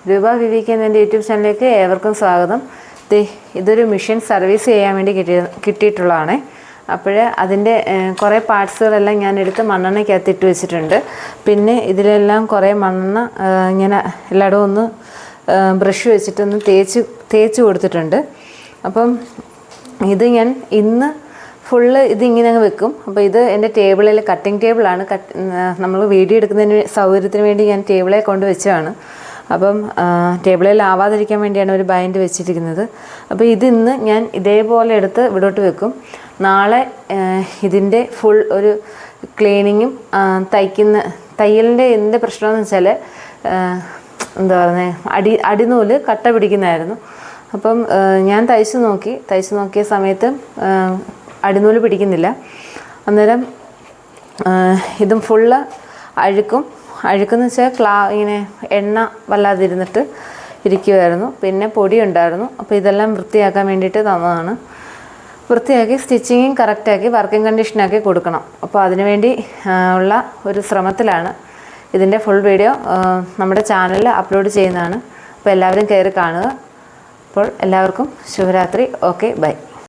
രൂപ വിവിക്ക് എന്ന എൻ്റെ യൂട്യൂബ് ചാനലിലേക്ക് ഏവർക്കും സ്വാഗതം. ഇതൊരു മിഷൻ സർവീസ് ചെയ്യാൻ വേണ്ടി കിട്ടിയിട്ടുള്ളതാണ്. അപ്പോൾ അതിൻ്റെ കുറേ പാർട്സുകളെല്ലാം ഞാൻ എടുത്ത് മണ്ണെണ്ണയ്ക്കകത്ത് ഇട്ട് വെച്ചിട്ടുണ്ട്. പിന്നെ ഇതിലെല്ലാം കുറേ മണ്ണെണ്ണ ഇങ്ങനെ എല്ലായിടവും ഒന്ന് ബ്രഷ് വെച്ചിട്ടൊന്ന് തേച്ച് കൊടുത്തിട്ടുണ്ട്. അപ്പം ഇത് ഞാൻ ഇന്ന് ഫുള്ള് ഇതിങ്ങനെ അങ്ങ് വെക്കും. അപ്പോൾ ഇത് എൻ്റെ ടേബിളിൽ കട്ടിങ് ടേബിളാണ്. നമ്മൾ വീഡിയോ എടുക്കുന്നതിന് സൗകര്യത്തിന് വേണ്ടി ഞാൻ ടേബിളെ കൊണ്ട് വെച്ചതാണ്. അപ്പം ടേബിളിൽ ആവാതിരിക്കാൻ വേണ്ടിയാണ് ഒരു ബൈൻഡ് വെച്ചിരിക്കുന്നത്. അപ്പോൾ ഇതിന്ന് ഞാൻ ഇതേപോലെ എടുത്ത് ഇവിടോട്ട് വെക്കും. നാളെ ഇതിൻ്റെ ഫുൾ ഒരു ക്ലീനിങ്ങും തയ്യലിൻ്റെ എന്ത് പ്രശ്നമെന്ന് വെച്ചാൽ എന്താ പറയുന്നത്, അടിനൂല് കട്ട പിടിക്കുന്നതായിരുന്നു. അപ്പം ഞാൻ തയ്ച്ച് നോക്കിയ സമയത്ത് അടിനൂല് പിടിക്കുന്നില്ല. അന്നേരം ഇതും ഫുള്ള് അഴുക്കെന്ന് വെച്ചാൽ ഇങ്ങനെ എണ്ണ വല്ലാതിരുന്നിട്ട് ഇരിക്കുമായിരുന്നു. പിന്നെ പൊടി ഉണ്ടായിരുന്നു. അപ്പോൾ ഇതെല്ലാം വൃത്തിയാക്കാൻ വേണ്ടിയിട്ട് തന്നതാണ്. വൃത്തിയാക്കി സ്റ്റിച്ചിങ്ങും കറക്റ്റാക്കി വർക്കിംഗ് കണ്ടീഷനാക്കി കൊടുക്കണം. അപ്പോൾ അതിനുവേണ്ടി ഉള്ള ഒരു ശ്രമത്തിലാണ്. ഇതിൻ്റെ ഫുൾ വീഡിയോ നമ്മുടെ ചാനലിൽ അപ്ലോഡ് ചെയ്യുന്നതാണ്. അപ്പോൾ എല്ലാവരും കയറി കാണുക. അപ്പോൾ എല്ലാവർക്കും ശുഭരാത്രി. Okay, by.